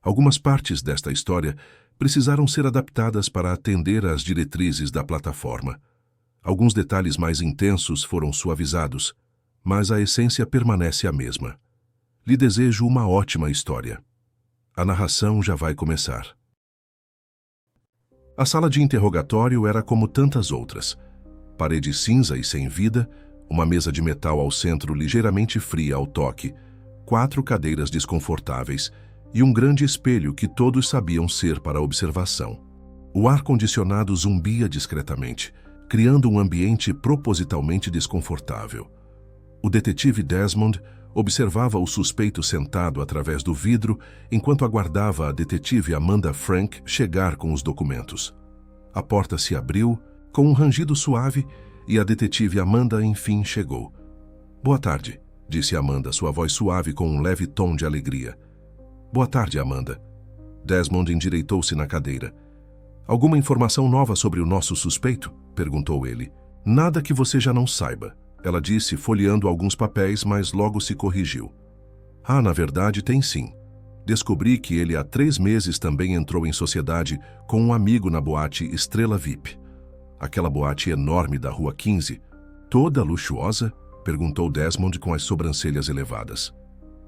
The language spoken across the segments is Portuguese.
Algumas partes desta história precisaram ser adaptadas para atender às diretrizes da plataforma. Alguns detalhes mais intensos foram suavizados, mas a essência permanece a mesma. Lhe desejo uma ótima história. A narração já vai começar. A sala de interrogatório era como tantas outras. Parede cinza e sem vida, uma mesa de metal ao centro ligeiramente fria ao toque, 4 cadeiras desconfortáveis e um grande espelho que todos sabiam ser para observação. O ar-condicionado zumbia discretamente, criando um ambiente propositalmente desconfortável. O detetive Desmond observava o suspeito sentado através do vidro enquanto aguardava a detetive Amanda Frank chegar com os documentos. A porta se abriu com um rangido suave e a detetive Amanda enfim chegou. "Boa tarde", disse Amanda, sua voz suave com um leve tom de alegria. "Boa tarde, Amanda." Desmond endireitou-se na cadeira. "Alguma informação nova sobre o nosso suspeito?" perguntou ele. "Nada que você já não saiba", ela disse, folheando alguns papéis, mas logo se corrigiu. "Ah, na verdade, tem sim. Descobri que ele há 3 meses também entrou em sociedade com um amigo na boate Estrela VIP. Aquela boate enorme da Rua 15. Toda luxuosa?" perguntou Desmond com as sobrancelhas elevadas.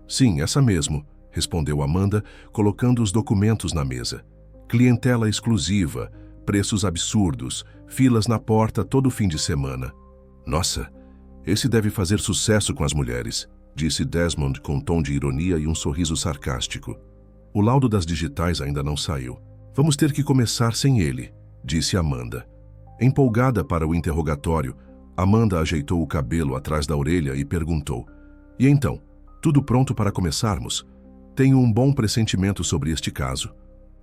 "Sim, essa mesmo", respondeu Amanda, colocando os documentos na mesa. "Clientela exclusiva, preços absurdos, filas na porta todo fim de semana." "Nossa, esse deve fazer sucesso com as mulheres", disse Desmond com um tom de ironia e um sorriso sarcástico. "O laudo das digitais ainda não saiu. Vamos ter que começar sem ele", disse Amanda. Empolgada para o interrogatório, Amanda ajeitou o cabelo atrás da orelha e perguntou: "E então, tudo pronto para começarmos? Tenho um bom pressentimento sobre este caso."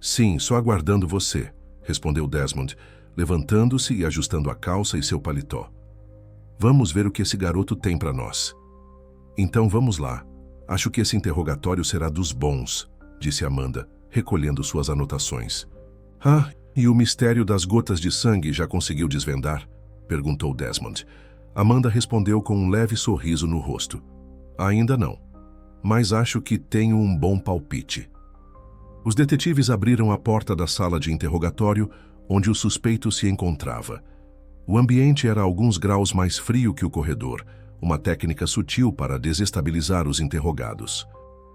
"Sim, só aguardando você", respondeu Desmond, levantando-se e ajustando a calça e seu paletó. "Vamos ver o que esse garoto tem para nós." "Então vamos lá. Acho que esse interrogatório será dos bons", disse Amanda, recolhendo suas anotações. "Ah, e o mistério das gotas de sangue já conseguiu desvendar?" perguntou Desmond. Amanda respondeu com um leve sorriso no rosto. "Ainda não, mas acho que tenho um bom palpite." Os detetives abriram a porta da sala de interrogatório onde o suspeito se encontrava. O ambiente era alguns graus mais frio que o corredor, uma técnica sutil para desestabilizar os interrogados.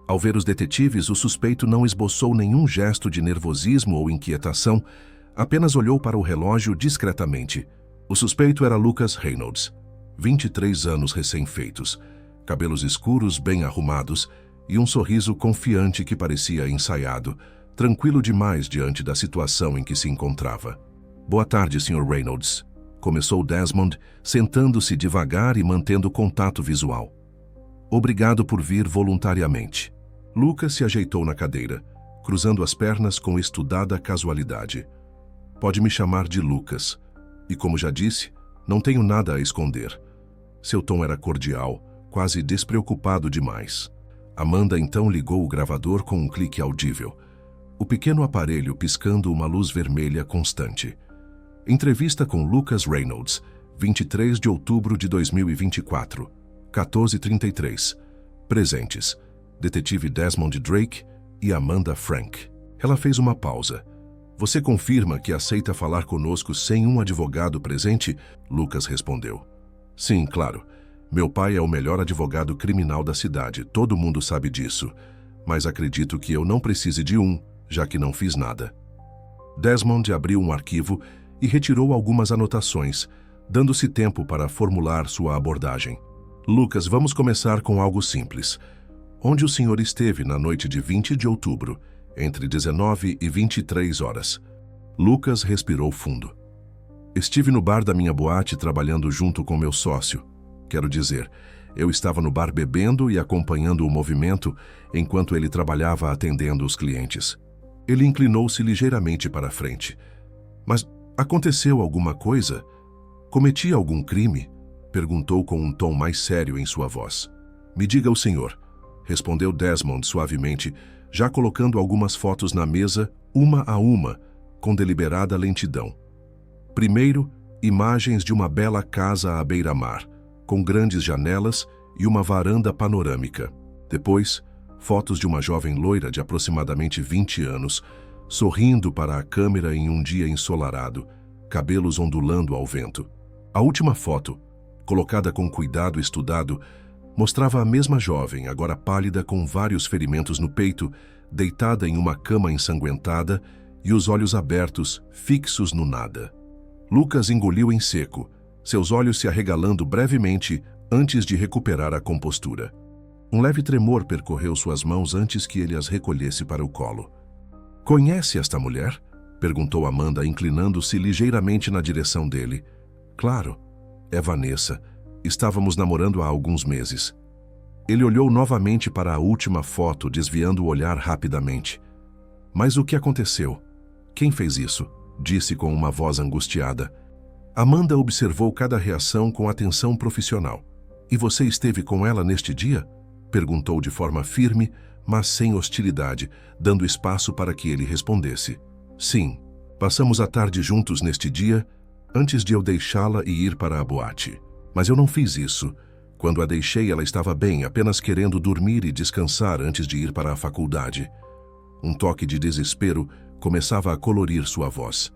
Ao ver os detetives, o suspeito não esboçou nenhum gesto de nervosismo ou inquietação, apenas olhou para o relógio discretamente. O suspeito era Lucas Reynolds, 23 anos recém-feitos, cabelos escuros bem arrumados e um sorriso confiante que parecia ensaiado, tranquilo demais diante da situação em que se encontrava. "Boa tarde, Sr. Reynolds", começou Desmond, sentando-se devagar e mantendo contato visual. "Obrigado por vir voluntariamente." Lucas se ajeitou na cadeira, cruzando as pernas com estudada casualidade. "Pode me chamar de Lucas. E como já disse, não tenho nada a esconder." Seu tom era cordial, quase despreocupado demais. Amanda então ligou o gravador com um clique audível. O pequeno aparelho piscando uma luz vermelha constante. Entrevista com Lucas Reynolds, 23 de outubro de 2024, 14h33. Presentes: detetive Desmond Drake e Amanda Frank. Ela fez uma pausa. "Você confirma que aceita falar conosco sem um advogado presente?" Lucas respondeu. "Sim, claro. Meu pai é o melhor advogado criminal da cidade, todo mundo sabe disso. Mas acredito que eu não precise de um, já que não fiz nada." Desmond abriu um arquivo e retirou algumas anotações, dando-se tempo para formular sua abordagem. "Lucas, vamos começar com algo simples. Onde o senhor esteve na noite de 20 de outubro, entre 19 e 23 horas? Lucas respirou fundo. "Estive no bar da minha boate trabalhando junto com meu sócio. Quero dizer, eu estava no bar bebendo e acompanhando o movimento enquanto ele trabalhava atendendo os clientes." Ele inclinou-se ligeiramente para a frente. "Mas aconteceu alguma coisa? Cometi algum crime?" perguntou com um tom mais sério em sua voz. "Me diga o senhor", respondeu Desmond suavemente, já colocando algumas fotos na mesa, uma a uma, com deliberada lentidão. Primeiro, imagens de uma bela casa à beira-mar, com grandes janelas e uma varanda panorâmica. Depois, Fotos de uma jovem loira de aproximadamente 20 anos, sorrindo para a câmera em um dia ensolarado, cabelos ondulando ao vento. A última foto, colocada com cuidado estudado, mostrava a mesma jovem, agora pálida com vários ferimentos no peito, deitada em uma cama ensanguentada e os olhos abertos, fixos no nada. Lucas engoliu em seco, seus olhos se arregalando brevemente antes de recuperar a compostura. Um leve tremor percorreu suas mãos antes que ele as recolhesse para o colo. "Conhece esta mulher?" perguntou Amanda, inclinando-se ligeiramente na direção dele. "Claro, é Vanessa. Estávamos namorando há alguns meses." Ele olhou novamente para a última foto, desviando o olhar rapidamente. "Mas o que aconteceu? Quem fez isso?" disse com uma voz angustiada. Amanda observou cada reação com atenção profissional. "E você esteve com ela neste dia?" perguntou de forma firme, mas sem hostilidade, dando espaço para que ele respondesse. "Sim, passamos a tarde juntos neste dia, antes de eu deixá-la e ir para a boate. Mas eu não fiz isso. Quando a deixei, ela estava bem, apenas querendo dormir e descansar antes de ir para a faculdade." Um toque de desespero começava a colorir sua voz.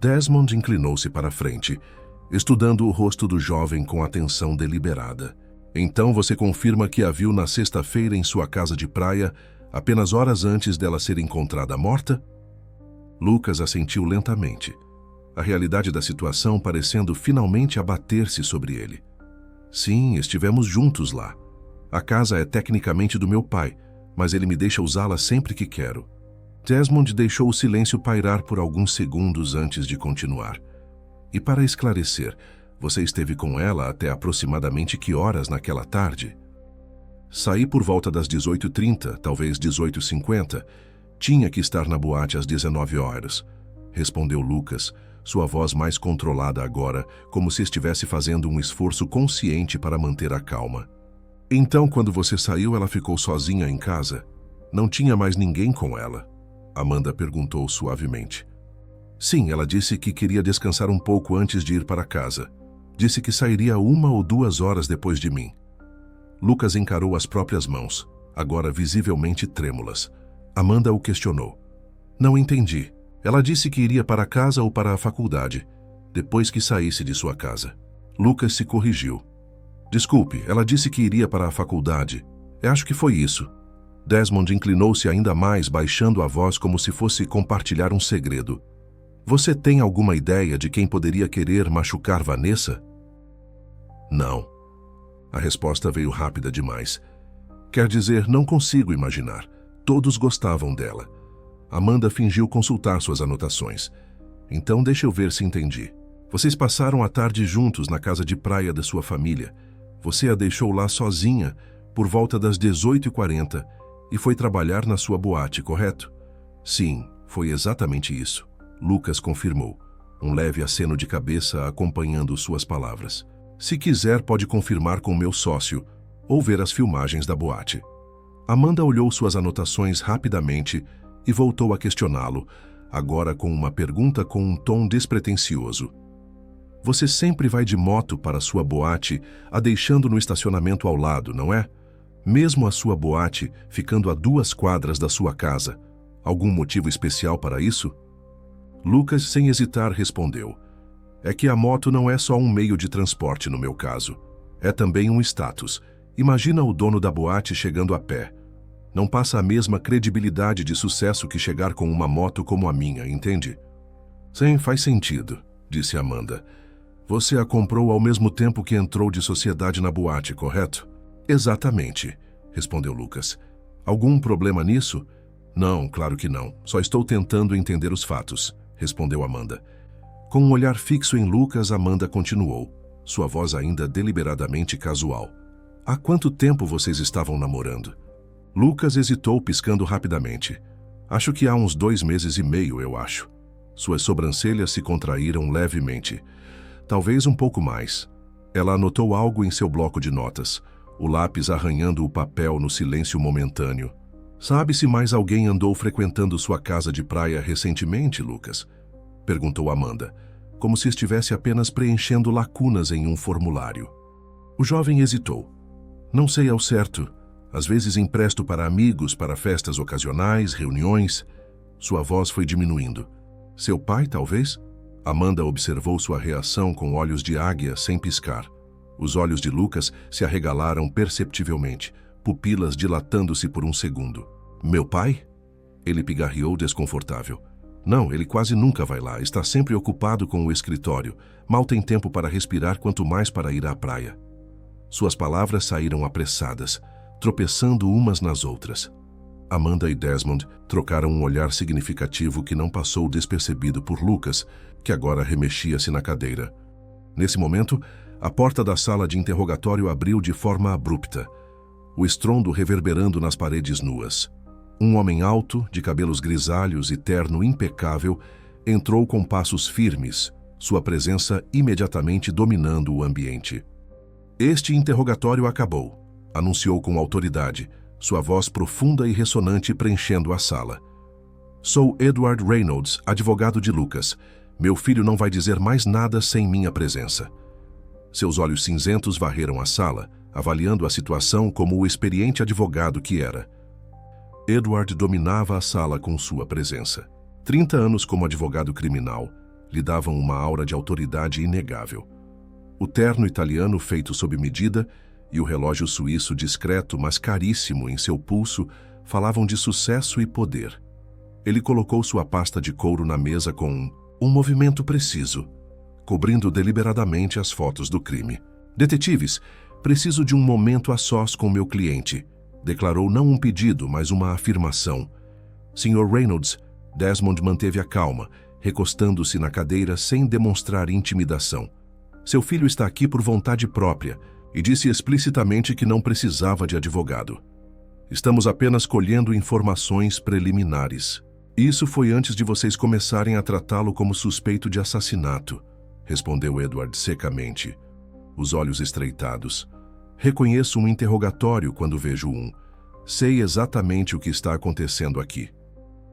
Desmond inclinou-se para a frente, estudando o rosto do jovem com atenção deliberada. "Então você confirma que a viu na sexta-feira em sua casa de praia, apenas horas antes dela ser encontrada morta?" Lucas assentiu lentamente, a realidade da situação parecendo finalmente abater-se sobre ele. "Sim, estivemos juntos lá. A casa é tecnicamente do meu pai, mas ele me deixa usá-la sempre que quero." Desmond deixou o silêncio pairar por alguns segundos antes de continuar. "E para esclarecer, você esteve com ela até aproximadamente que horas naquela tarde?" "Saí por volta das 18h30, talvez 18h50. Tinha que estar na boate às 19 horas, respondeu Lucas, sua voz mais controlada agora, como se estivesse fazendo um esforço consciente para manter a calma. "Então, quando você saiu, ela ficou sozinha em casa? Não tinha mais ninguém com ela?" Amanda perguntou suavemente. "Sim, ela disse que queria descansar um pouco antes de ir para casa. Disse que sairia 1 ou 2 horas depois de mim." Lucas encarou as próprias mãos, agora visivelmente trêmulas. Amanda o questionou. "Não entendi. Ela disse que iria para casa ou para a faculdade, depois que saísse de sua casa." Lucas se corrigiu. "Desculpe, ela disse que iria para a faculdade. Acho que foi isso." Desmond inclinou-se ainda mais, baixando a voz como se fosse compartilhar um segredo. "Você tem alguma ideia de quem poderia querer machucar Vanessa?" "Não." A resposta veio rápida demais. "Quer dizer, não consigo imaginar. Todos gostavam dela." Amanda fingiu consultar suas anotações. "Então deixa eu ver se entendi. Vocês passaram a tarde juntos na casa de praia da sua família. Você a deixou lá sozinha por volta das 18h40 e foi trabalhar na sua boate, correto?" "Sim, foi exatamente isso." Lucas confirmou, um leve aceno de cabeça acompanhando suas palavras. "Se quiser, pode confirmar com meu sócio ou ver as filmagens da boate." Amanda olhou suas anotações rapidamente e voltou a questioná-lo, agora com uma pergunta com um tom despretensioso. "Você sempre vai de moto para sua boate, a deixando no estacionamento ao lado, não é? Mesmo a sua boate ficando a 2 quadras da sua casa. Algum motivo especial para isso?" Lucas, sem hesitar, respondeu. "É que a moto não é só um meio de transporte no meu caso. É também um status. Imagina o dono da boate chegando a pé. Não passa a mesma credibilidade de sucesso que chegar com uma moto como a minha, entende?" "Sim, faz sentido", disse Amanda. "Você a comprou ao mesmo tempo que entrou de sociedade na boate, correto?" "Exatamente", respondeu Lucas. "Algum problema nisso?" "Não, claro que não. Só estou tentando entender os fatos", respondeu Amanda. Com um olhar fixo em Lucas, Amanda continuou, sua voz ainda deliberadamente casual. "Há quanto tempo vocês estavam namorando?" Lucas hesitou, piscando rapidamente. "Acho que há uns 2 meses e meio, eu acho." Suas sobrancelhas se contraíram levemente. "Talvez um pouco mais." Ela anotou algo em seu bloco de notas, o lápis arranhando o papel no silêncio momentâneo. "Sabe se mais alguém andou frequentando sua casa de praia recentemente, Lucas?" perguntou Amanda, como se estivesse apenas preenchendo lacunas em um formulário. O jovem hesitou. "Não sei ao certo. Às vezes empresto para amigos, para festas ocasionais, reuniões. Sua voz foi diminuindo. Seu pai, talvez? Amanda observou sua reação com olhos de águia sem piscar. Os olhos de Lucas se arregalaram perceptivelmente, pupilas dilatando-se por um segundo. Meu pai? Ele pigarreou desconfortável. Não, ele quase nunca vai lá, está sempre ocupado com o escritório. Mal tem tempo para respirar, quanto mais para ir à praia. Suas palavras saíram apressadas, tropeçando umas nas outras. Amanda e Desmond trocaram um olhar significativo que não passou despercebido por Lucas, que agora remexia-se na cadeira. Nesse momento, a porta da sala de interrogatório abriu de forma abrupta, o estrondo reverberando nas paredes nuas. Um homem alto, de cabelos grisalhos e terno impecável, entrou com passos firmes, sua presença imediatamente dominando o ambiente. Este interrogatório acabou, anunciou com autoridade, sua voz profunda e ressonante preenchendo a sala. Sou Edward Reynolds, advogado de Lucas. Meu filho não vai dizer mais nada sem minha presença. Seus olhos cinzentos varreram a sala, avaliando a situação como o experiente advogado que era. Edward dominava a sala com sua presença. 30 anos como advogado criminal lhe davam uma aura de autoridade inegável. O terno italiano feito sob medida e o relógio suíço discreto, mas caríssimo em seu pulso, falavam de sucesso e poder. Ele colocou sua pasta de couro na mesa com um movimento preciso, cobrindo deliberadamente as fotos do crime. Detetives, preciso de um momento a sós com meu cliente. Declarou não um pedido, mas uma afirmação. Sr. Reynolds, Desmond manteve a calma, recostando-se na cadeira sem demonstrar intimidação. Seu filho está aqui por vontade própria e disse explicitamente que não precisava de advogado. Estamos apenas colhendo informações preliminares. Isso foi antes de vocês começarem a tratá-lo como suspeito de assassinato, respondeu Edward secamente, os olhos estreitados. Reconheço um interrogatório quando vejo um. Sei exatamente o que está acontecendo aqui.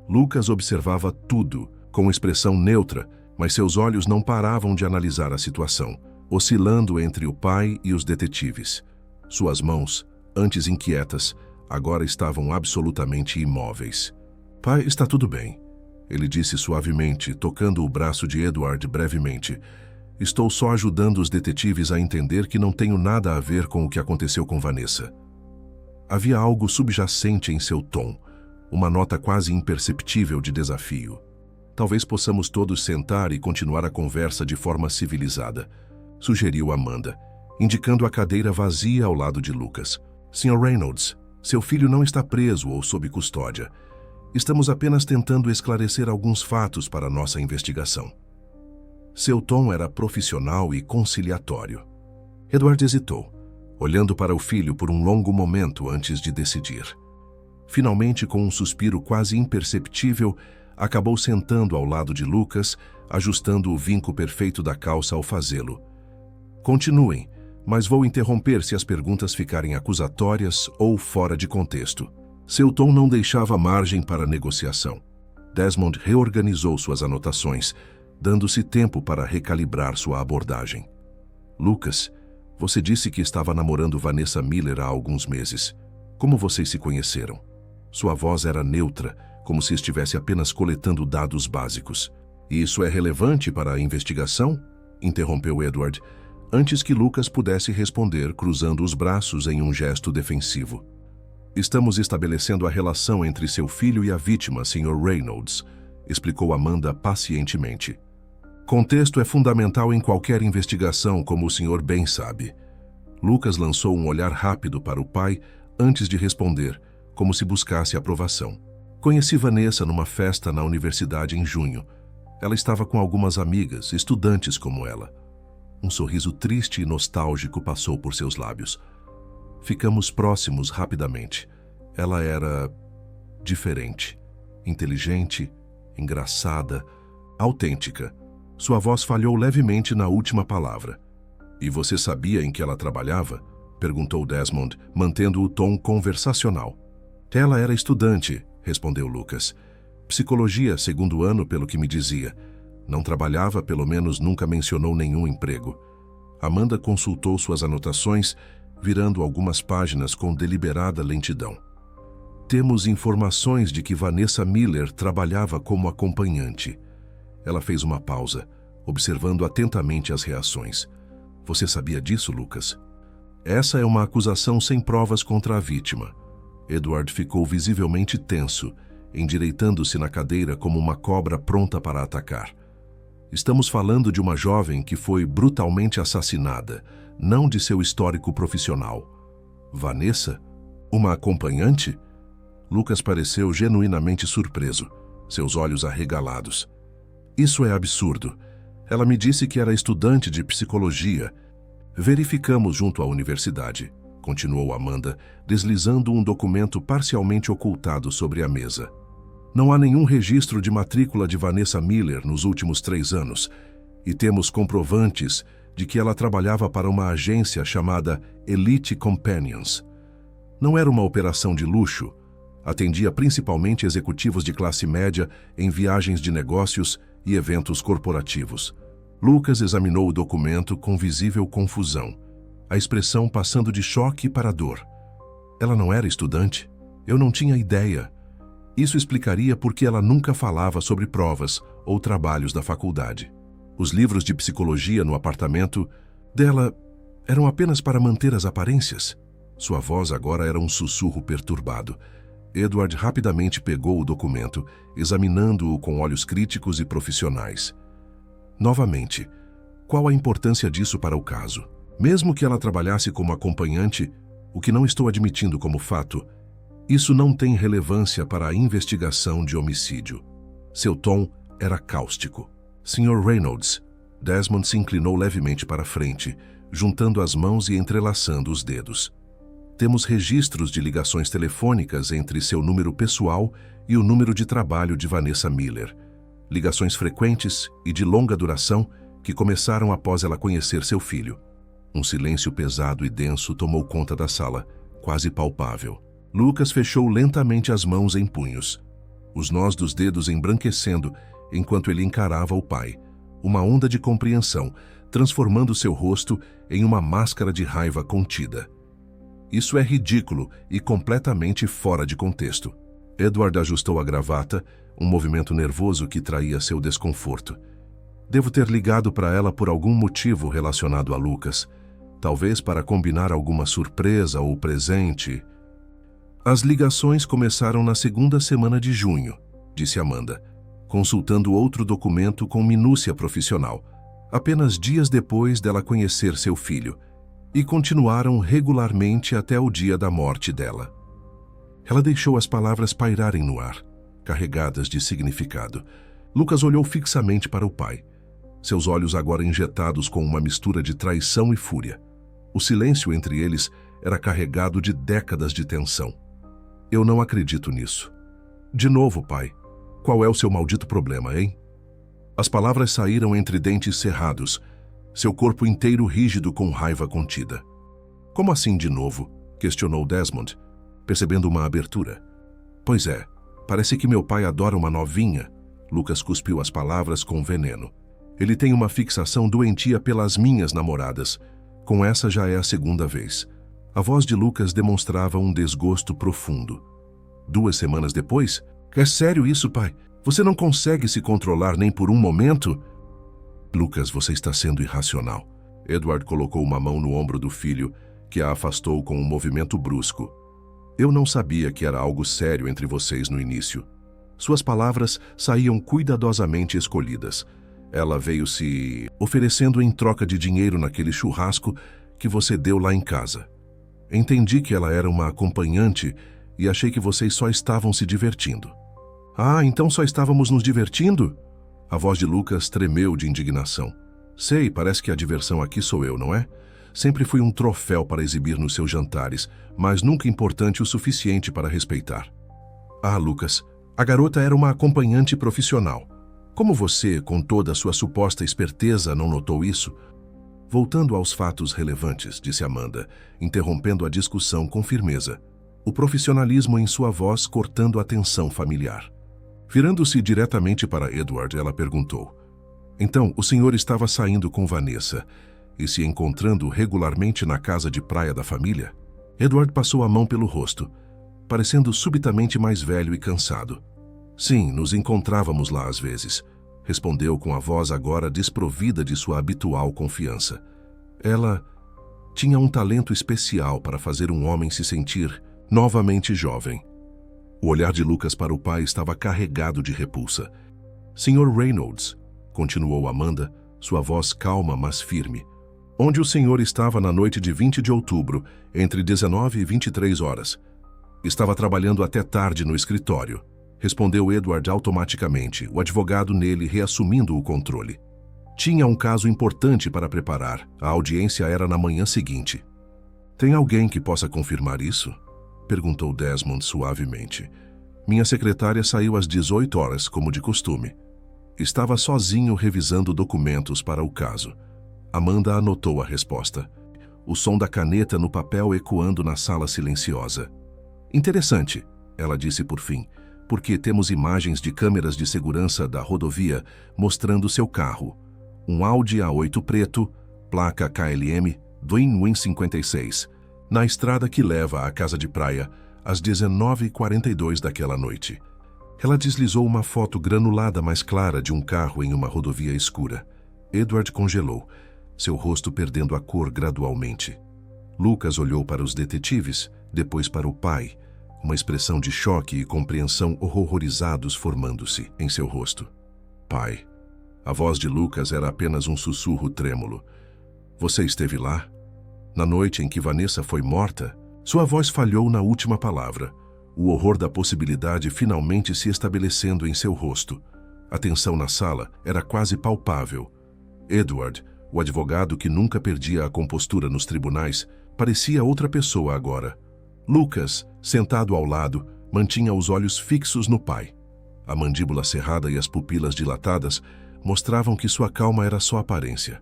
Lucas observava tudo, com expressão neutra, mas seus olhos não paravam de analisar a situação, oscilando entre o pai e os detetives. Suas mãos, antes inquietas, agora estavam absolutamente imóveis. Pai, está tudo bem, ele disse suavemente, tocando o braço de Edward brevemente. Estou só ajudando os detetives a entender que não tenho nada a ver com o que aconteceu com Vanessa. Havia algo subjacente em seu tom, uma nota quase imperceptível de desafio. Talvez possamos todos sentar e continuar a conversa de forma civilizada, sugeriu Amanda, indicando a cadeira vazia ao lado de Lucas. Sr. Reynolds, seu filho não está preso ou sob custódia. Estamos apenas tentando esclarecer alguns fatos para nossa investigação. Seu tom era profissional e conciliatório. Edward hesitou, olhando para o filho por um longo momento antes de decidir. Finalmente, com um suspiro quase imperceptível, acabou sentando ao lado de Lucas, ajustando o vinco perfeito da calça ao fazê-lo. Continuem, mas vou interromper se as perguntas ficarem acusatórias ou fora de contexto. Seu tom não deixava margem para negociação. Desmond reorganizou suas anotações, dando-se tempo para recalibrar sua abordagem. Lucas, você disse que estava namorando Vanessa Miller há alguns meses. Como vocês se conheceram? Sua voz era neutra, como se estivesse apenas coletando dados básicos. E isso é relevante para a investigação? Interrompeu Edward, antes que Lucas pudesse responder, cruzando os braços em um gesto defensivo. Estamos estabelecendo a relação entre seu filho e a vítima, Sr. Reynolds, explicou Amanda pacientemente. Contexto é fundamental em qualquer investigação, como o senhor bem sabe. Lucas lançou um olhar rápido para o pai antes de responder, como se buscasse aprovação. Conheci Vanessa numa festa na universidade em junho. Ela estava com algumas amigas, estudantes como ela. Um sorriso triste e nostálgico passou por seus lábios. Ficamos próximos rapidamente. Ela era diferente, inteligente, engraçada, autêntica. Sua voz falhou levemente na última palavra. E você sabia em que ela trabalhava? Perguntou Desmond, mantendo o tom conversacional. Ela era estudante, respondeu Lucas. Psicologia, segundo ano, pelo que me dizia. Não trabalhava, pelo menos nunca mencionou nenhum emprego. Amanda consultou suas anotações, virando algumas páginas com deliberada lentidão. Temos informações de que Vanessa Miller trabalhava como acompanhante. Ela fez uma pausa, observando atentamente as reações. Você sabia disso, Lucas? Essa é uma acusação sem provas contra a vítima. Edward ficou visivelmente tenso, endireitando-se na cadeira como uma cobra pronta para atacar. Estamos falando de uma jovem que foi brutalmente assassinada, não de seu histórico profissional. Vanessa? Uma acompanhante? Lucas pareceu genuinamente surpreso, seus olhos arregalados. Isso é absurdo. Ela me disse que era estudante de psicologia. Verificamos junto à universidade, continuou Amanda, deslizando um documento parcialmente ocultado sobre a mesa. Não há nenhum registro de matrícula de Vanessa Miller nos últimos 3 anos, e temos comprovantes de que ela trabalhava para uma agência chamada Elite Companions. Não era uma operação de luxo, atendia principalmente executivos de classe média em viagens de negócios e eventos corporativos. Lucas examinou o documento com visível confusão, a expressão passando de choque para dor. Ela não era estudante? Eu não tinha ideia. Isso explicaria por que ela nunca falava sobre provas ou trabalhos da faculdade. Os livros de psicologia no apartamento dela eram apenas para manter as aparências. Sua voz agora era um sussurro perturbado. Edward rapidamente pegou o documento, examinando-o com olhos críticos e profissionais. Novamente, qual a importância disso para o caso? Mesmo que ela trabalhasse como acompanhante, o que não estou admitindo como fato, isso não tem relevância para a investigação de homicídio. Seu tom era cáustico. Sr. Reynolds, Desmond se inclinou levemente para frente, juntando as mãos e entrelaçando os dedos. Temos registros de ligações telefônicas entre seu número pessoal e o número de trabalho de Vanessa Miller. Ligações frequentes e de longa duração que começaram após ela conhecer seu filho. Um silêncio pesado e denso tomou conta da sala, quase palpável. Lucas fechou lentamente as mãos em punhos, os nós dos dedos embranquecendo enquanto ele encarava o pai, uma onda de compreensão, transformando seu rosto em uma máscara de raiva contida. Isso é ridículo e completamente fora de contexto. Edward ajustou a gravata, um movimento nervoso que traía seu desconforto. Devo ter ligado para ela por algum motivo relacionado a Lucas, talvez para combinar alguma surpresa ou presente. As ligações começaram na 2ª semana de junho, disse Amanda, consultando outro documento com minúcia profissional, apenas dias depois dela conhecer seu filho, e continuaram regularmente até o dia da morte dela. Ela deixou as palavras pairarem no ar, carregadas de significado. Lucas olhou fixamente para o pai, seus olhos agora injetados com uma mistura de traição e fúria. O silêncio entre eles era carregado de décadas de tensão. Eu não acredito nisso. De novo, pai. Qual é o seu maldito problema, hein? As palavras saíram entre dentes cerrados, seu corpo inteiro rígido com raiva contida. Como assim de novo? Questionou Desmond, percebendo uma abertura. Pois é, parece que meu pai adora uma novinha. Lucas cuspiu as palavras com veneno. Ele tem uma fixação doentia pelas minhas namoradas. Com essa já é a 2ª vez. A voz de Lucas demonstrava um desgosto profundo. 2 semanas depois? É sério isso, pai? Você não consegue se controlar nem por um momento? Lucas, você está sendo irracional. Edward colocou uma mão no ombro do filho, que a afastou com um movimento brusco. Eu não sabia que era algo sério entre vocês no início. Suas palavras saíam cuidadosamente escolhidas. Ela veio se oferecendo em troca de dinheiro naquele churrasco que você deu lá em casa. Entendi que ela era uma acompanhante e achei que vocês só estavam se divertindo. Ah, então só estávamos nos divertindo? A voz de Lucas tremeu de indignação. Sei, parece que a diversão aqui sou eu, não é? Sempre fui um troféu para exibir nos seus jantares, mas nunca importante o suficiente para respeitar. Ah, Lucas, a garota era uma acompanhante profissional. Como você, com toda a sua suposta esperteza, não notou isso? Voltando aos fatos relevantes, disse Amanda, interrompendo a discussão com firmeza, o profissionalismo em sua voz cortando a tensão familiar. Virando-se diretamente para Edward, ela perguntou, então, o senhor estava saindo com Vanessa. e se encontrando regularmente na casa de praia da família? Edward passou a mão pelo rosto, parecendo subitamente mais velho e cansado. Sim, nos encontrávamos lá às vezes, respondeu com a voz agora desprovida de sua habitual confiança. Ela tinha um talento especial para fazer um homem se sentir novamente jovem. O olhar de Lucas para o pai estava carregado de repulsa. Sr. Reynolds, continuou Amanda, sua voz calma mas firme. Onde o senhor estava na noite de 20 de outubro, entre 19 e 23 horas? Estava trabalhando até tarde no escritório, respondeu Edward automaticamente, o advogado nele reassumindo o controle. Tinha um caso importante para preparar. A audiência era na manhã seguinte. Tem alguém que possa confirmar isso? Perguntou Desmond suavemente. Minha secretária saiu às 18 horas, como de costume. Estava sozinho revisando documentos para o caso. Amanda anotou a resposta. O som da caneta no papel ecoando na sala silenciosa. Interessante, ela disse por fim, porque temos imagens de câmeras de segurança da rodovia mostrando seu carro. Um Audi A8 preto, placa KLM, Dwin 56, na estrada que leva à casa de praia, às 19h42 daquela noite. Ela deslizou uma foto granulada mais clara de um carro em uma rodovia escura. Edward congelou, seu rosto perdendo a cor gradualmente. Lucas olhou para os detetives, depois para o pai, uma expressão de choque e compreensão horrorizados formando-se em seu rosto. Pai. A voz de Lucas era apenas um sussurro trêmulo. Você esteve lá? Na noite em que Vanessa foi morta? Sua voz falhou na última palavra, o horror da possibilidade finalmente se estabelecendo em seu rosto. A tensão na sala era quase palpável. Edward, o advogado que nunca perdia a compostura nos tribunais, parecia outra pessoa agora. Lucas, sentado ao lado, mantinha os olhos fixos no pai. A mandíbula cerrada e as pupilas dilatadas mostravam que sua calma era só aparência.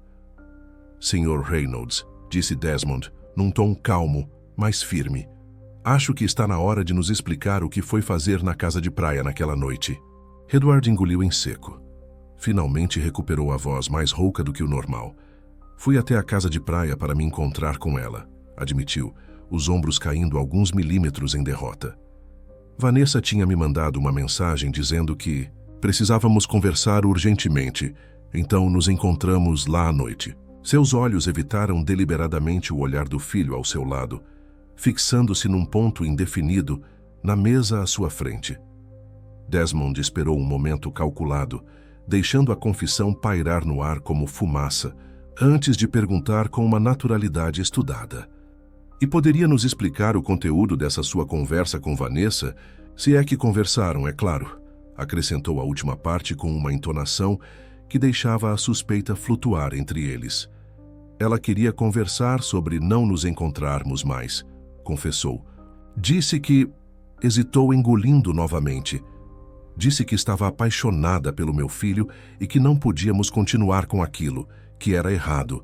Sr. Reynolds, disse Desmond, num tom calmo, mas firme. Acho que está na hora de nos explicar o que foi fazer na casa de praia naquela noite. Edward engoliu em seco. Finalmente recuperou a voz mais rouca do que o normal. Fui até a casa de praia para me encontrar com ela, admitiu, os ombros caindo alguns milímetros em derrota. Vanessa tinha me mandado uma mensagem dizendo que precisávamos conversar urgentemente, então nos encontramos lá à noite. Seus olhos evitaram deliberadamente o olhar do filho ao seu lado, fixando-se num ponto indefinido na mesa à sua frente. Desmond esperou um momento calculado, deixando a confissão pairar no ar como fumaça, antes de perguntar com uma naturalidade estudada. E poderia nos explicar o conteúdo dessa sua conversa com Vanessa, se é que conversaram, é claro, acrescentou a última parte com uma entonação que deixava a suspeita flutuar entre eles. Ela queria conversar sobre não nos encontrarmos mais, confessou. Disse que... Hesitou engolindo novamente. Disse que estava apaixonada pelo meu filho e que não podíamos continuar com aquilo, que era errado.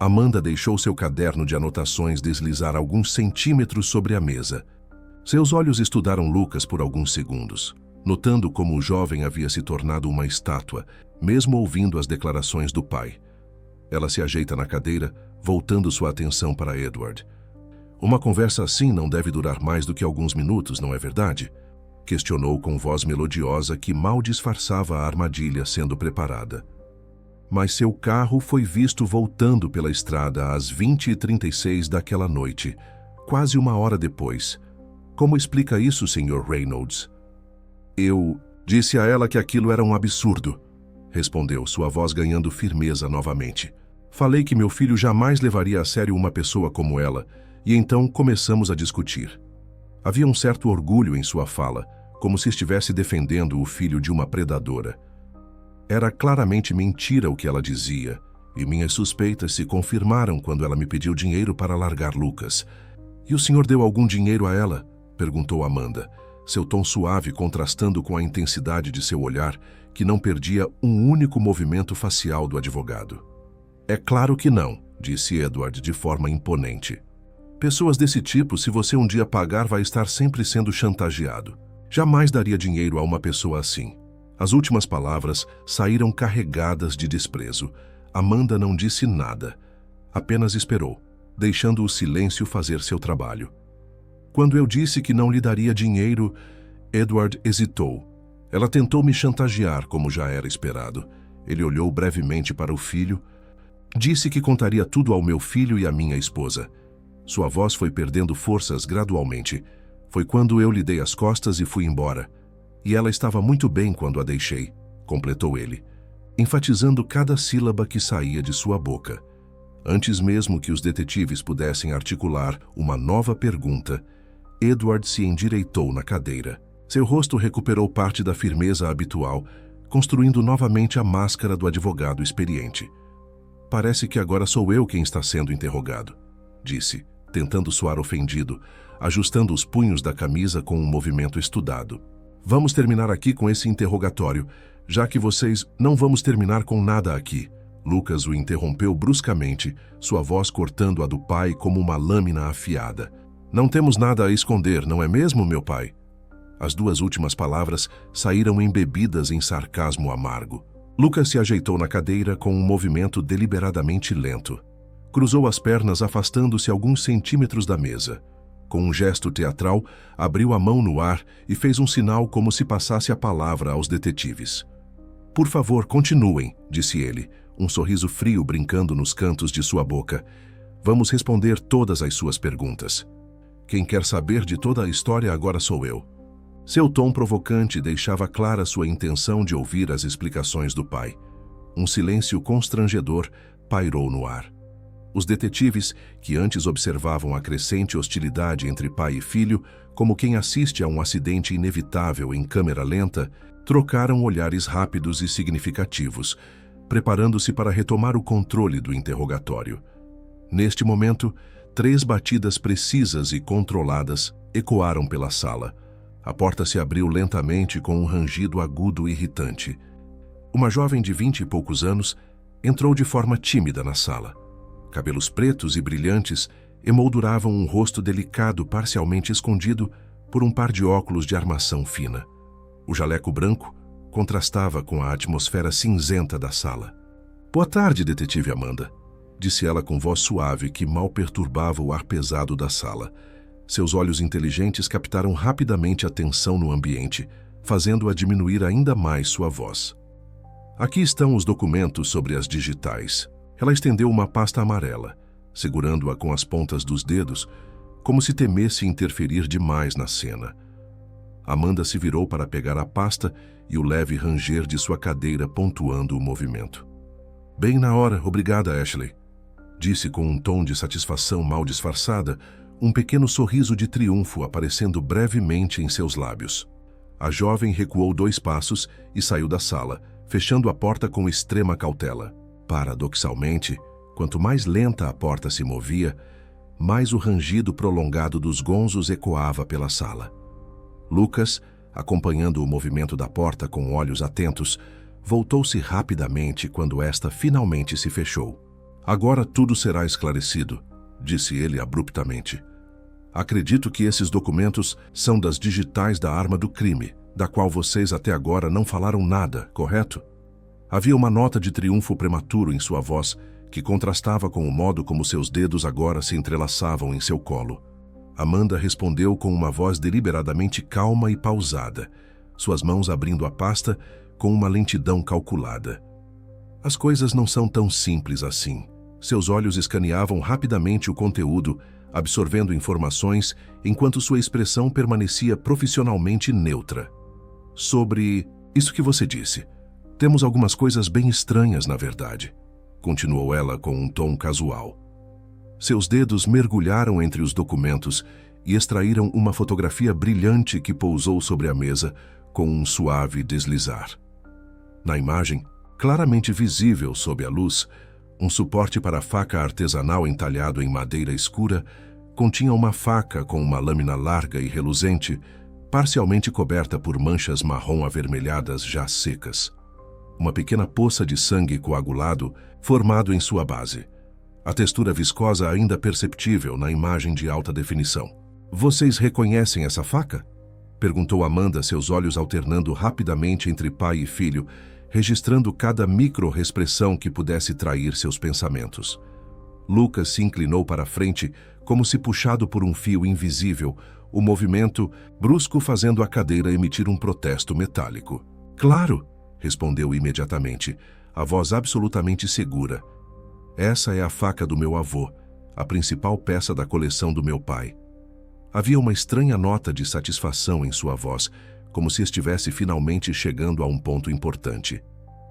Amanda deixou seu caderno de anotações deslizar alguns centímetros sobre a mesa. Seus olhos estudaram Lucas por alguns segundos, notando como o jovem havia se tornado uma estátua, mesmo ouvindo as declarações do pai. Ela se ajeita na cadeira, voltando sua atenção para Edward. Uma conversa assim não deve durar mais do que alguns minutos, não é verdade? Questionou com voz melodiosa que mal disfarçava a armadilha sendo preparada. Mas seu carro foi visto voltando pela estrada às 20h36 daquela noite, quase uma hora depois. Como explica isso, Sr. Reynolds? Eu disse a ela que aquilo era um absurdo, respondeu, sua voz ganhando firmeza novamente. Falei que meu filho jamais levaria a sério uma pessoa como ela, e então começamos a discutir. Havia um certo orgulho em sua fala, como se estivesse defendendo o filho de uma predadora. Era claramente mentira o que ela dizia, e minhas suspeitas se confirmaram quando ela me pediu dinheiro para largar Lucas. E o senhor deu algum dinheiro a ela? Perguntou Amanda, seu tom suave contrastando com a intensidade de seu olhar, que não perdia um único movimento facial do advogado. É claro que não, disse Edward de forma imponente. Pessoas desse tipo, se você um dia pagar, vai estar sempre sendo chantageado. Jamais daria dinheiro a uma pessoa assim. As últimas palavras saíram carregadas de desprezo. Amanda não disse nada. Apenas esperou, deixando o silêncio fazer seu trabalho. Quando eu disse que não lhe daria dinheiro, Edward hesitou. Ela tentou me chantagear, como já era esperado. Ele olhou brevemente para o filho. Disse que contaria tudo ao meu filho e à minha esposa. Sua voz foi perdendo forças gradualmente. Foi quando eu lhe dei as costas e fui embora. E ela estava muito bem quando a deixei, completou ele, enfatizando cada sílaba que saía de sua boca. Antes mesmo que os detetives pudessem articular uma nova pergunta, Edward se endireitou na cadeira. Seu rosto recuperou parte da firmeza habitual, construindo novamente a máscara do advogado experiente. Parece que agora sou eu quem está sendo interrogado, disse, tentando soar ofendido, ajustando os punhos da camisa com um movimento estudado. Vamos terminar aqui com esse interrogatório, já que vocês não vamos terminar com nada aqui. Lucas o interrompeu bruscamente, sua voz cortando a do pai como uma lâmina afiada. Não temos nada a esconder, não é mesmo, meu pai? As duas últimas palavras saíram embebidas em sarcasmo amargo. Lucas se ajeitou na cadeira com um movimento deliberadamente lento. Cruzou as pernas, afastando-se alguns centímetros da mesa. Com um gesto teatral, abriu a mão no ar e fez um sinal como se passasse a palavra aos detetives. Por favor, continuem, disse ele, um sorriso frio brincando nos cantos de sua boca. Vamos responder todas as suas perguntas. Quem quer saber de toda a história agora sou eu. Seu tom provocante deixava clara sua intenção de ouvir as explicações do pai. Um silêncio constrangedor pairou no ar. Os detetives, que antes observavam a crescente hostilidade entre pai e filho, como quem assiste a um acidente inevitável em câmera lenta, trocaram olhares rápidos e significativos, preparando-se para retomar o controle do interrogatório. Neste momento, 3 batidas precisas e controladas ecoaram pela sala. A porta se abriu lentamente com um rangido agudo e irritante. Uma jovem de 20 e poucos anos entrou de forma tímida na sala. Cabelos pretos e brilhantes emolduravam um rosto delicado parcialmente escondido por um par de óculos de armação fina. O jaleco branco contrastava com a atmosfera cinzenta da sala. Boa tarde, detetive Amanda, disse ela com voz suave que mal perturbava o ar pesado da sala. Seus olhos inteligentes captaram rapidamente a tensão no ambiente, fazendo-a diminuir ainda mais sua voz. Aqui estão os documentos sobre as digitais. Ela estendeu uma pasta amarela, segurando-a com as pontas dos dedos, como se temesse interferir demais na cena. Amanda se virou para pegar a pasta e o leve ranger de sua cadeira pontuando o movimento. Bem na hora, obrigada, Ashley, disse com um tom de satisfação mal disfarçada, um pequeno sorriso de triunfo aparecendo brevemente em seus lábios. A jovem recuou 2 passos e saiu da sala, fechando a porta com extrema cautela. Paradoxalmente, quanto mais lenta a porta se movia, mais o rangido prolongado dos gonzos ecoava pela sala. Lucas, acompanhando o movimento da porta com olhos atentos, voltou-se rapidamente quando esta finalmente se fechou. Agora tudo será esclarecido, disse ele abruptamente. Acredito que esses documentos são das digitais da arma do crime, da qual vocês até agora não falaram nada, correto? Havia uma nota de triunfo prematuro em sua voz que contrastava com o modo como seus dedos agora se entrelaçavam em seu colo. Amanda respondeu com uma voz deliberadamente calma e pausada, suas mãos abrindo a pasta com uma lentidão calculada. As coisas não são tão simples assim. Seus olhos escaneavam rapidamente o conteúdo, absorvendo informações, enquanto sua expressão permanecia profissionalmente neutra. Sobre isso que você disse, temos algumas coisas bem estranhas, na verdade, continuou ela com um tom casual. Seus dedos mergulharam entre os documentos e extraíram uma fotografia brilhante que pousou sobre a mesa com um suave deslizar. Na imagem, claramente visível sob a luz, um suporte para faca artesanal entalhado em madeira escura continha uma faca com uma lâmina larga e reluzente, parcialmente coberta por manchas marrom avermelhadas já secas. Uma pequena poça de sangue coagulado formado em sua base. A textura viscosa ainda perceptível na imagem de alta definição. Vocês reconhecem essa faca? Perguntou Amanda, seus olhos alternando rapidamente entre pai e filho, registrando cada micro-expressão que pudesse trair seus pensamentos. Lucas se inclinou para a frente, como se puxado por um fio invisível, o movimento brusco fazendo a cadeira emitir um protesto metálico. Claro, respondeu imediatamente, a voz absolutamente segura. Essa é a faca do meu avô, a principal peça da coleção do meu pai. Havia uma estranha nota de satisfação em sua voz, como se estivesse finalmente chegando a um ponto importante.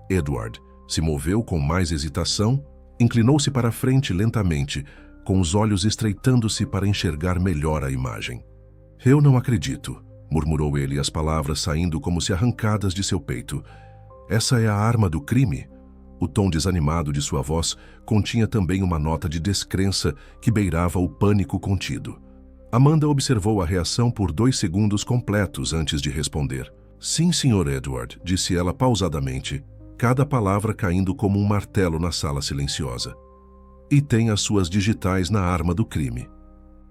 Edward se moveu com mais hesitação, inclinou-se para a frente lentamente, com os olhos estreitando-se para enxergar melhor a imagem. Eu não acredito, murmurou ele, as palavras saindo como se arrancadas de seu peito. Essa é a arma do crime? O tom desanimado de sua voz continha também uma nota de descrença que beirava o pânico contido. Amanda observou a reação por 2 segundos completos antes de responder. Sim, Sr. Edward, disse ela pausadamente, cada palavra caindo como um martelo na sala silenciosa. E tem as suas digitais na arma do crime.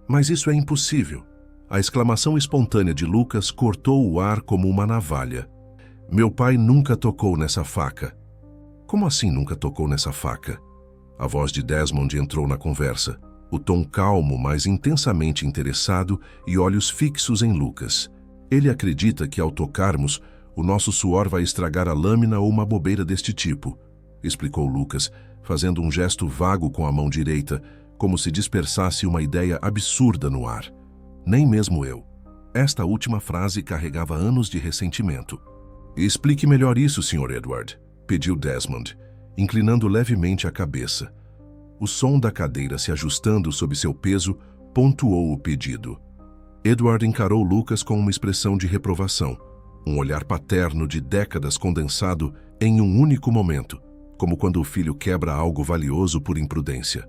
Mas isso é impossível. A exclamação espontânea de Lucas cortou o ar como uma navalha. Meu pai nunca tocou nessa faca. Como assim nunca tocou nessa faca? A voz de Desmond entrou na conversa, o tom calmo, mas intensamente interessado e olhos fixos em Lucas. Ele acredita que ao tocarmos, o nosso suor vai estragar a lâmina ou uma bobeira deste tipo, explicou Lucas, fazendo um gesto vago com a mão direita, como se dispersasse uma ideia absurda no ar. Nem mesmo eu. Esta última frase carregava anos de ressentimento. Explique melhor isso, Sr. Edward, pediu Desmond, inclinando levemente a cabeça. O som da cadeira se ajustando sob seu peso pontuou o pedido. Edward encarou Lucas com uma expressão de reprovação, um olhar paterno de décadas condensado em um único momento, como quando o filho quebra algo valioso por imprudência.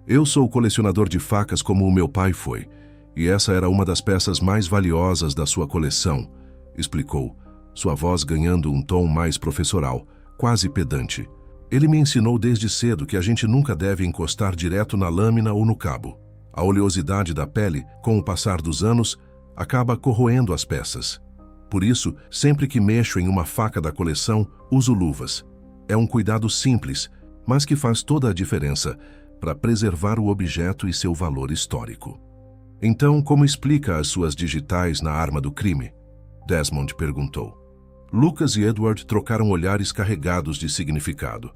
Eu sou colecionador de facas como o meu pai foi, e essa era uma das peças mais valiosas da sua coleção, explicou, sua voz ganhando um tom mais professoral, quase pedante. Ele me ensinou desde cedo que a gente nunca deve encostar direto na lâmina ou no cabo. A oleosidade da pele, com o passar dos anos, acaba corroendo as peças. Por isso, sempre que mexo em uma faca da coleção, uso luvas. É um cuidado simples, mas que faz toda a diferença para preservar o objeto e seu valor histórico. Então, como explica as suas digitais na arma do crime? Desmond perguntou. Lucas e Edward trocaram olhares carregados de significado.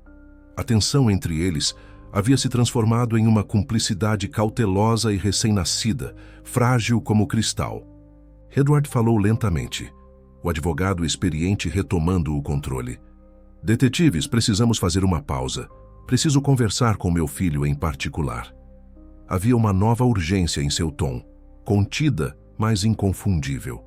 A tensão entre eles havia se transformado em uma cumplicidade cautelosa e recém-nascida, frágil como cristal. Edward falou lentamente, o advogado experiente retomando o controle. Detetives, precisamos fazer uma pausa. Preciso conversar com meu filho em particular. Havia uma nova urgência em seu tom, contida, mas inconfundível.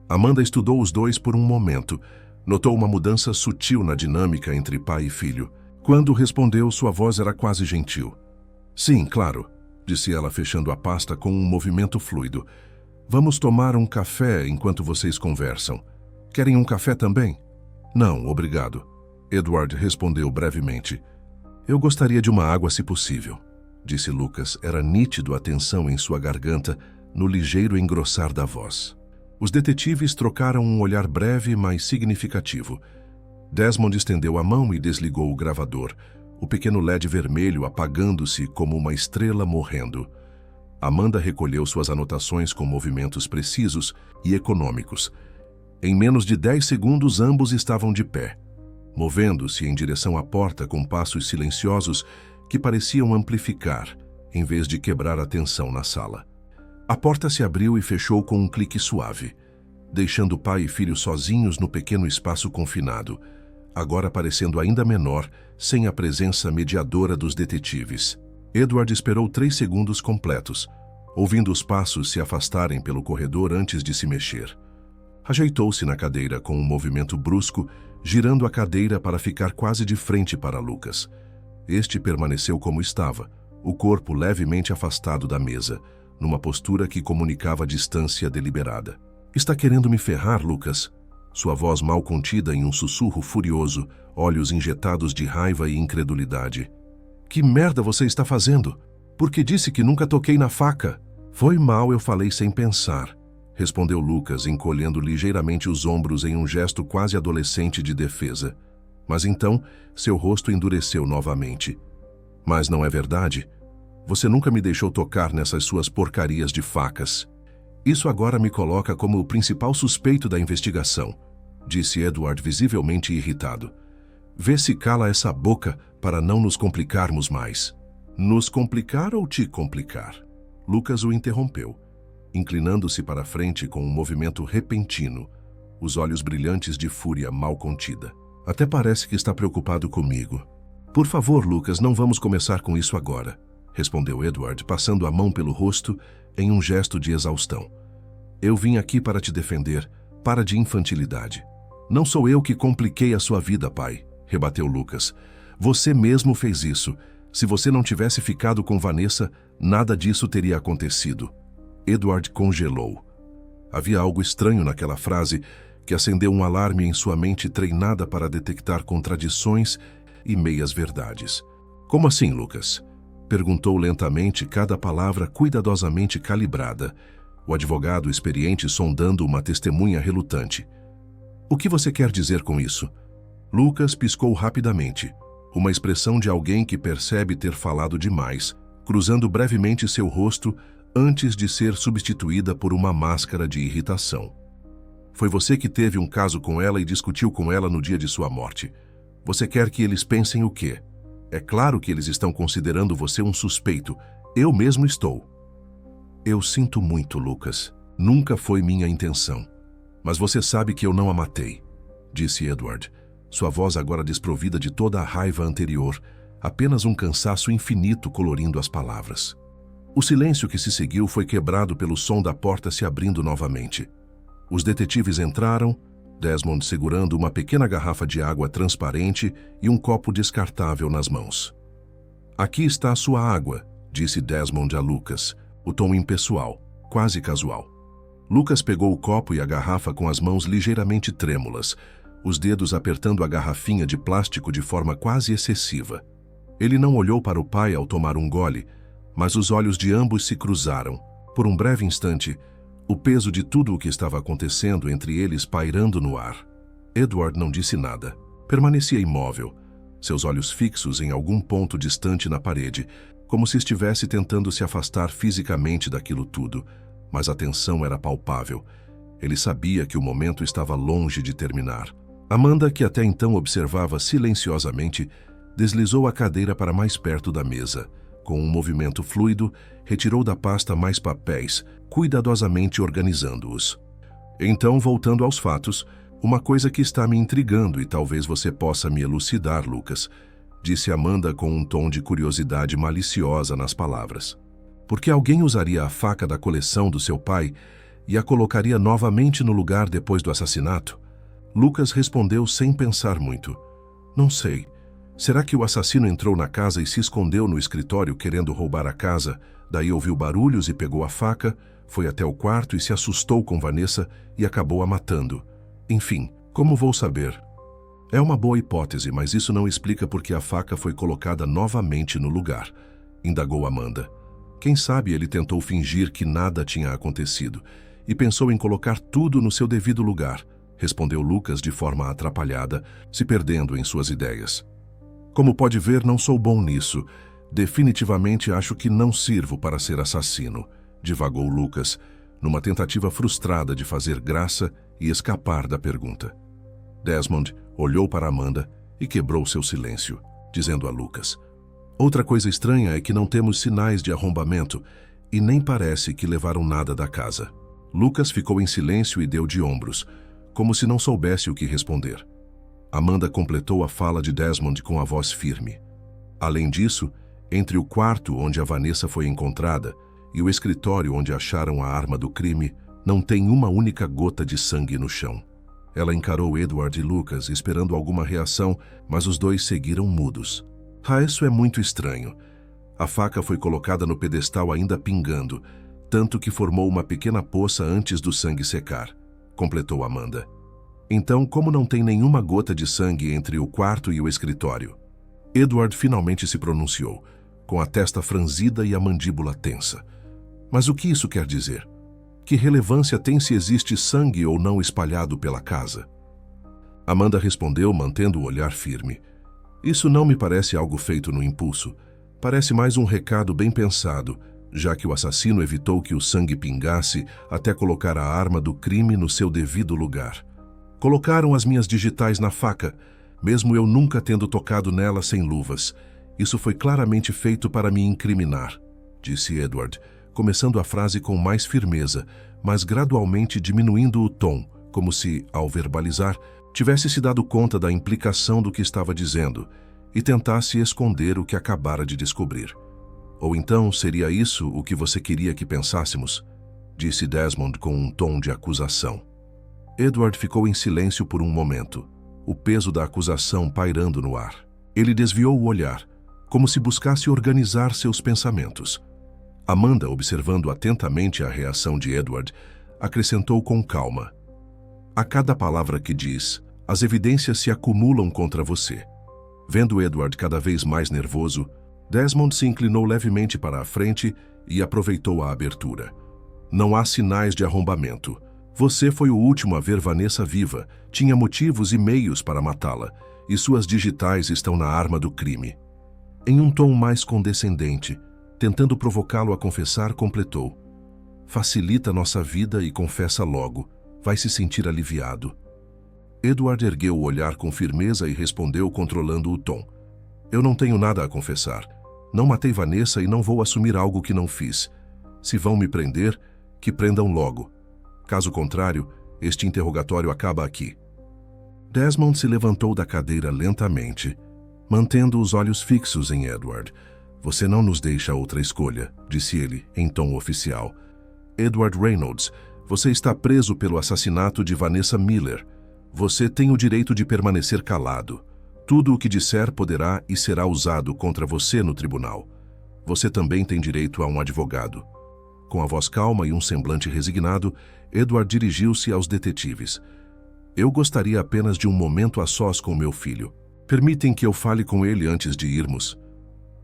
Amanda estudou os dois por um momento, notou uma mudança sutil na dinâmica entre pai e filho. Quando respondeu, sua voz era quase gentil. Sim, claro, disse ela fechando a pasta com um movimento fluido. Vamos tomar um café enquanto vocês conversam. Querem um café também? Não, obrigado. Edward respondeu brevemente. Eu gostaria de uma água se possível, disse Lucas. Era nítido a tensão em sua garganta, no ligeiro engrossar da voz. Os detetives trocaram um olhar breve, mas significativo. Desmond estendeu a mão e desligou o gravador, o pequeno LED vermelho apagando-se como uma estrela morrendo. Amanda recolheu suas anotações com movimentos precisos e econômicos. Em menos de 10 segundos, ambos estavam de pé, movendo-se em direção à porta com passos silenciosos que pareciam amplificar, em vez de quebrar a tensão na sala. A porta se abriu e fechou com um clique suave, deixando pai e filho sozinhos no pequeno espaço confinado, agora parecendo ainda menor, sem a presença mediadora dos detetives. Edward esperou 3 segundos completos, ouvindo os passos se afastarem pelo corredor antes de se mexer. Ajeitou-se na cadeira com um movimento brusco, girando a cadeira para ficar quase de frente para Lucas. Este permaneceu como estava, o corpo levemente afastado da mesa, numa postura que comunicava distância deliberada. Está querendo me ferrar, Lucas? Sua voz mal contida em um sussurro furioso, olhos injetados de raiva e incredulidade. Que merda você está fazendo? Porque disse que nunca toquei na faca. Foi mal, eu falei sem pensar, respondeu Lucas, encolhendo ligeiramente os ombros em um gesto quase adolescente de defesa. Mas então, seu rosto endureceu novamente. Mas não é verdade? Você nunca me deixou tocar nessas suas porcarias de facas. Isso agora me coloca como o principal suspeito da investigação, disse Edward visivelmente irritado. Vê se cala essa boca para não nos complicarmos mais. Nos complicar ou te complicar? Lucas o interrompeu, inclinando-se para a frente com um movimento repentino, os olhos brilhantes de fúria mal contida. Até parece que está preocupado comigo. Por favor, Lucas, não vamos começar com isso agora, respondeu Edward, passando a mão pelo rosto em um gesto de exaustão. Eu vim aqui para te defender. Para de infantilidade. Não sou eu que compliquei a sua vida, pai, rebateu Lucas. Você mesmo fez isso. Se você não tivesse ficado com Vanessa, nada disso teria acontecido. Edward congelou. Havia algo estranho naquela frase que acendeu um alarme em sua mente treinada para detectar contradições e meias-verdades. Como assim, Lucas? Perguntou lentamente, cada palavra cuidadosamente calibrada, o advogado experiente sondando uma testemunha relutante. O que você quer dizer com isso? Lucas piscou rapidamente, uma expressão de alguém que percebe ter falado demais, cruzando brevemente seu rosto antes de ser substituída por uma máscara de irritação. Foi você que teve um caso com ela e discutiu com ela no dia de sua morte. Você quer que eles pensem o quê? É claro que eles estão considerando você um suspeito. Eu mesmo estou. Eu sinto muito, Lucas. Nunca foi minha intenção. Mas você sabe que eu não a matei, disse Edward, sua voz agora desprovida de toda a raiva anterior, apenas um cansaço infinito colorindo as palavras. O silêncio que se seguiu foi quebrado pelo som da porta se abrindo novamente. Os detetives entraram, Desmond segurando uma pequena garrafa de água transparente e um copo descartável nas mãos. Aqui está a sua água, disse Desmond a Lucas, o tom impessoal, quase casual. Lucas pegou o copo e a garrafa com as mãos ligeiramente trêmulas, os dedos apertando a garrafinha de plástico de forma quase excessiva. Ele não olhou para o pai ao tomar um gole, mas os olhos de ambos se cruzaram. Por um breve instante, o peso de tudo o que estava acontecendo entre eles pairando no ar. Edward não disse nada. Permanecia imóvel, seus olhos fixos em algum ponto distante na parede, como se estivesse tentando se afastar fisicamente daquilo tudo, mas a tensão era palpável. Ele sabia que o momento estava longe de terminar. Amanda, que até então observava silenciosamente, deslizou a cadeira para mais perto da mesa. Com um movimento fluido, retirou da pasta mais papéis, cuidadosamente organizando-os. Então, voltando aos fatos, uma coisa que está me intrigando e talvez você possa me elucidar, Lucas, disse Amanda com um tom de curiosidade maliciosa nas palavras. Por que alguém usaria a faca da coleção do seu pai e a colocaria novamente no lugar depois do assassinato? Lucas respondeu sem pensar muito. Não sei. Será que o assassino entrou na casa e se escondeu no escritório querendo roubar a casa, daí ouviu barulhos e pegou a faca, foi até o quarto e se assustou com Vanessa e acabou a matando? Enfim, como vou saber? É uma boa hipótese, mas isso não explica por que a faca foi colocada novamente no lugar, indagou Amanda. Quem sabe ele tentou fingir que nada tinha acontecido e pensou em colocar tudo no seu devido lugar, respondeu Lucas de forma atrapalhada, se perdendo em suas ideias. Como pode ver, não sou bom nisso. Definitivamente acho que não sirvo para ser assassino, divagou Lucas, numa tentativa frustrada de fazer graça e escapar da pergunta. Desmond olhou para Amanda e quebrou seu silêncio, dizendo a Lucas: outra coisa estranha é que não temos sinais de arrombamento e nem parece que levaram nada da casa. Lucas ficou em silêncio e deu de ombros, como se não soubesse o que responder. Amanda completou a fala de Desmond com a voz firme. Além disso, entre o quarto onde a Vanessa foi encontrada e o escritório onde acharam a arma do crime, não tem uma única gota de sangue no chão. Ela encarou Edward e Lucas, esperando alguma reação, mas os dois seguiram mudos. Isso é muito estranho. A faca foi colocada no pedestal ainda pingando, tanto que formou uma pequena poça antes do sangue secar, completou Amanda. Então, como não tem nenhuma gota de sangue entre o quarto e o escritório? Edward finalmente se pronunciou, com a testa franzida e a mandíbula tensa. Mas o que isso quer dizer? Que relevância tem se existe sangue ou não espalhado pela casa? Amanda respondeu, mantendo o olhar firme. Isso não me parece algo feito no impulso. Parece mais um recado bem pensado, já que o assassino evitou que o sangue pingasse até colocar a arma do crime no seu devido lugar. Colocaram as minhas digitais na faca, mesmo eu nunca tendo tocado nela sem luvas. Isso foi claramente feito para me incriminar, disse Edward, começando a frase com mais firmeza, mas gradualmente diminuindo o tom, como se, ao verbalizar, tivesse se dado conta da implicação do que estava dizendo e tentasse esconder o que acabara de descobrir. Ou então seria isso o que você queria que pensássemos? Disse Desmond com um tom de acusação. Edward ficou em silêncio por um momento, o peso da acusação pairando no ar. Ele desviou o olhar, como se buscasse organizar seus pensamentos. Amanda, observando atentamente a reação de Edward, acrescentou com calma: a cada palavra que diz, as evidências se acumulam contra você. Vendo Edward cada vez mais nervoso, Desmond se inclinou levemente para a frente e aproveitou a abertura. Não há sinais de arrombamento. Você foi o último a ver Vanessa viva, tinha motivos e meios para matá-la, e suas digitais estão na arma do crime. Em um tom mais condescendente, tentando provocá-lo a confessar, completou: facilita nossa vida e confessa logo, vai se sentir aliviado. Edward ergueu o olhar com firmeza e respondeu controlando o tom: eu não tenho nada a confessar. Não matei Vanessa e não vou assumir algo que não fiz. Se vão me prender, que prendam logo. Caso contrário, este interrogatório acaba aqui. Desmond se levantou da cadeira lentamente, mantendo os olhos fixos em Edward. Você não nos deixa outra escolha, disse ele, em tom oficial. Edward Reynolds, você está preso pelo assassinato de Vanessa Miller. Você tem o direito de permanecer calado. Tudo o que disser poderá e será usado contra você no tribunal. Você também tem direito a um advogado. Com a voz calma e um semblante resignado, Edward dirigiu-se aos detetives. Eu gostaria apenas de um momento a sós com meu filho. Permitem que eu fale com ele antes de irmos?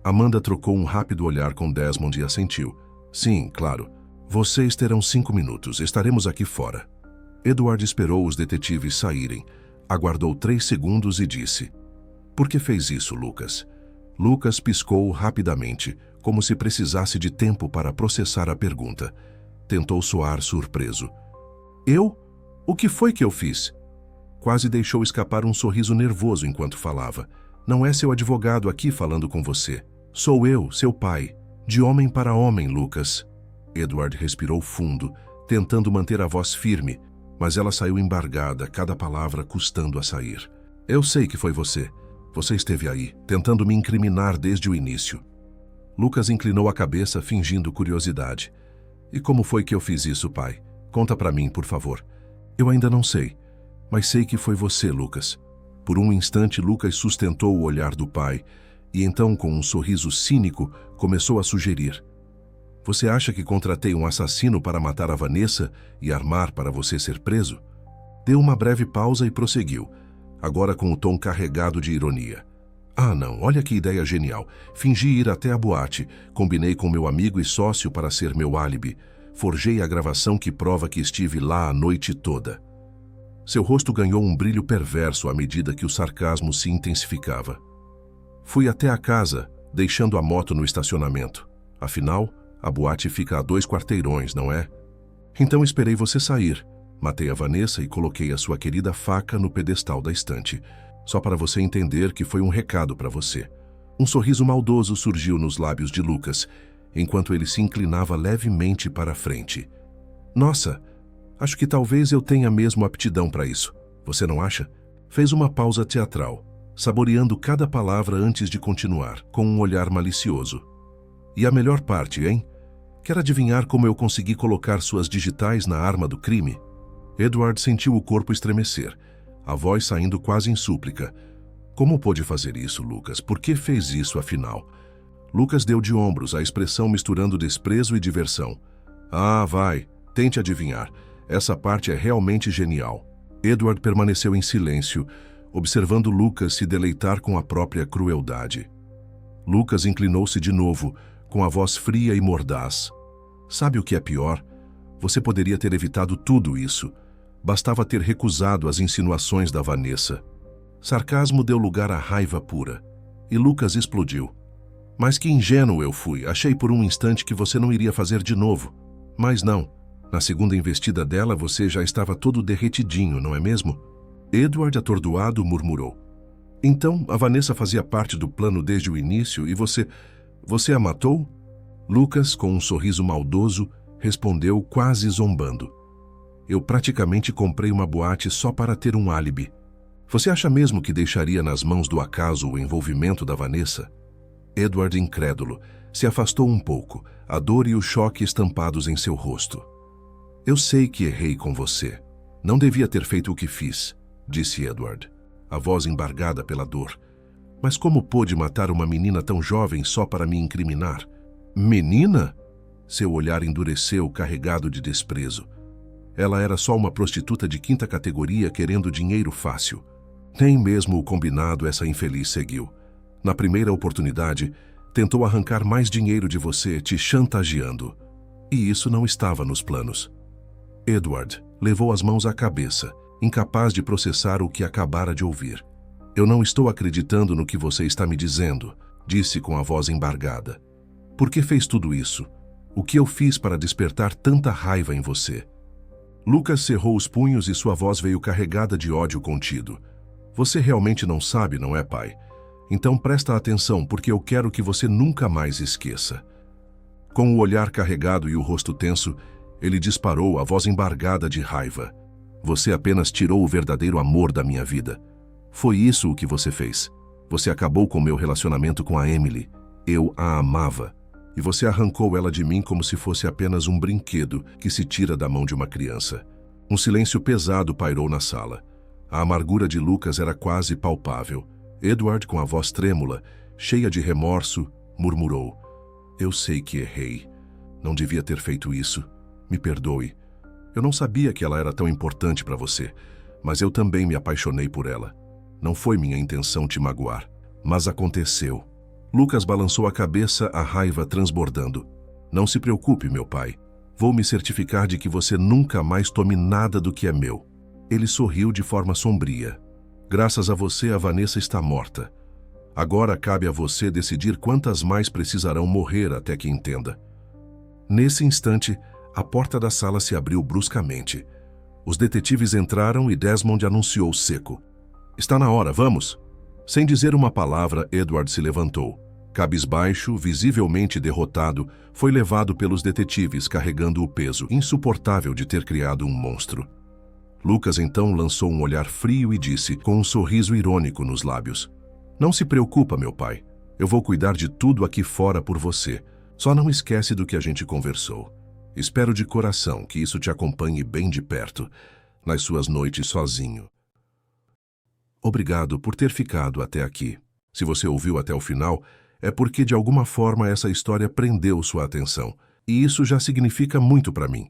Amanda trocou um rápido olhar com Desmond e assentiu. Sim, claro. Vocês terão 5 minutos. Estaremos aqui fora. Edward esperou os detetives saírem. Aguardou 3 segundos e disse: por que fez isso, Lucas? Lucas piscou rapidamente, como se precisasse de tempo para processar a pergunta. Tentou soar surpreso. Eu? O que foi que eu fiz? Quase deixou escapar um sorriso nervoso enquanto falava. Não é seu advogado aqui falando com você. Sou eu, seu pai. De homem para homem, Lucas. Edward respirou fundo, tentando manter a voz firme, mas ela saiu embargada, cada palavra custando a sair. Eu sei que foi você. Você esteve aí, tentando me incriminar desde o início. Lucas inclinou a cabeça, fingindo curiosidade. E como foi que eu fiz isso, pai? Conta pra mim, por favor. Eu ainda não sei, mas sei que foi você, Lucas. Por um instante, Lucas sustentou o olhar do pai e então, com um sorriso cínico, começou a sugerir: você acha que contratei um assassino para matar a Vanessa e armar para você ser preso? Deu uma breve pausa e prosseguiu, agora com o tom carregado de ironia. Ah, não, olha que ideia genial. Fingi ir até a boate, combinei com meu amigo e sócio para ser meu álibi. Forjei a gravação que prova que estive lá a noite toda. Seu rosto ganhou um brilho perverso à medida que o sarcasmo se intensificava. Fui até a casa, deixando a moto no estacionamento. Afinal, a boate fica a 2 quarteirões, não é? Então esperei você sair. Matei a Vanessa e coloquei a sua querida faca no pedestal da estante, só para você entender que foi um recado para você. Um sorriso maldoso surgiu nos lábios de Lucas, enquanto ele se inclinava levemente para a frente. Nossa, acho que talvez eu tenha mesmo aptidão para isso. Você não acha? Fez uma pausa teatral, saboreando cada palavra antes de continuar, com um olhar malicioso. E a melhor parte, hein? Quer adivinhar como eu consegui colocar suas digitais na arma do crime? Edward sentiu o corpo estremecer, a voz saindo quase em súplica. Como pôde fazer isso, Lucas? Por que fez isso, afinal? Lucas deu de ombros, a expressão misturando desprezo e diversão. Ah, vai, tente adivinhar. Essa parte é realmente genial. Edward permaneceu em silêncio, observando Lucas se deleitar com a própria crueldade. Lucas inclinou-se de novo, com a voz fria e mordaz. Sabe o que é pior? Você poderia ter evitado tudo isso. Bastava ter recusado as insinuações da Vanessa. Sarcasmo deu lugar à raiva pura, e Lucas explodiu. Mas que ingênuo eu fui. Achei por um instante que você não iria fazer de novo. Mas não. Na segunda investida dela, você já estava todo derretidinho, não é mesmo? Edward, atordoado, murmurou. Então, a Vanessa fazia parte do plano desde o início e você a matou? Lucas, com um sorriso maldoso, respondeu quase zombando. Eu praticamente comprei uma boate só para ter um álibi. Você acha mesmo que deixaria nas mãos do acaso o envolvimento da Vanessa? Edward, incrédulo, se afastou um pouco, a dor e o choque estampados em seu rosto. Eu sei que errei com você. Não devia ter feito o que fiz, disse Edward, a voz embargada pela dor. Mas como pôde matar uma menina tão jovem só para me incriminar? Menina? Seu olhar endureceu, carregado de desprezo. Ela era só uma prostituta de quinta categoria querendo dinheiro fácil. Nem mesmo o combinado essa infeliz seguiu. Na primeira oportunidade, tentou arrancar mais dinheiro de você, te chantageando. E isso não estava nos planos. Edward levou as mãos à cabeça, incapaz de processar o que acabara de ouvir. Eu não estou acreditando no que você está me dizendo, disse com a voz embargada. Por que fez tudo isso? O que eu fiz para despertar tanta raiva em você? Lucas cerrou os punhos e sua voz veio carregada de ódio contido. Você realmente não sabe, não é, pai? Então presta atenção, porque eu quero que você nunca mais esqueça. Com o olhar carregado e o rosto tenso, ele disparou, a voz embargada de raiva. Você apenas tirou o verdadeiro amor da minha vida. Foi isso o que você fez. Você acabou com meu relacionamento com a Emily. Eu a amava. E você arrancou ela de mim como se fosse apenas um brinquedo que se tira da mão de uma criança. Um silêncio pesado pairou na sala. A amargura de Lucas era quase palpável. Edward, com a voz trêmula, cheia de remorso, murmurou. Eu sei que errei. Não devia ter feito isso. Me perdoe. Eu não sabia que ela era tão importante para você, mas eu também me apaixonei por ela. Não foi minha intenção te magoar, mas aconteceu. Lucas balançou a cabeça, a raiva transbordando. Não se preocupe, meu pai. Vou me certificar de que você nunca mais tome nada do que é meu. Ele sorriu de forma sombria. Graças a você, a Vanessa está morta. Agora cabe a você decidir quantas mais precisarão morrer até que entenda. Nesse instante, a porta da sala se abriu bruscamente. Os detetives entraram e Desmond anunciou seco. Está na hora, vamos! Sem dizer uma palavra, Edward se levantou. Cabisbaixo, visivelmente derrotado, foi levado pelos detetives carregando o peso insuportável de ter criado um monstro. Lucas então lançou um olhar frio e disse, com um sorriso irônico nos lábios. Não se preocupa, meu pai. Eu vou cuidar de tudo aqui fora por você. Só não esquece do que a gente conversou. Espero de coração que isso te acompanhe bem de perto, nas suas noites sozinho. Obrigado por ter ficado até aqui. Se você ouviu até o final, é porque de alguma forma essa história prendeu sua atenção, e isso já significa muito para mim.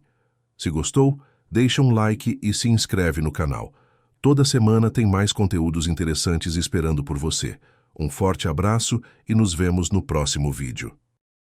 Se gostou, deixa um like e se inscreve no canal. Toda semana tem mais conteúdos interessantes esperando por você. Um forte abraço e nos vemos no próximo vídeo.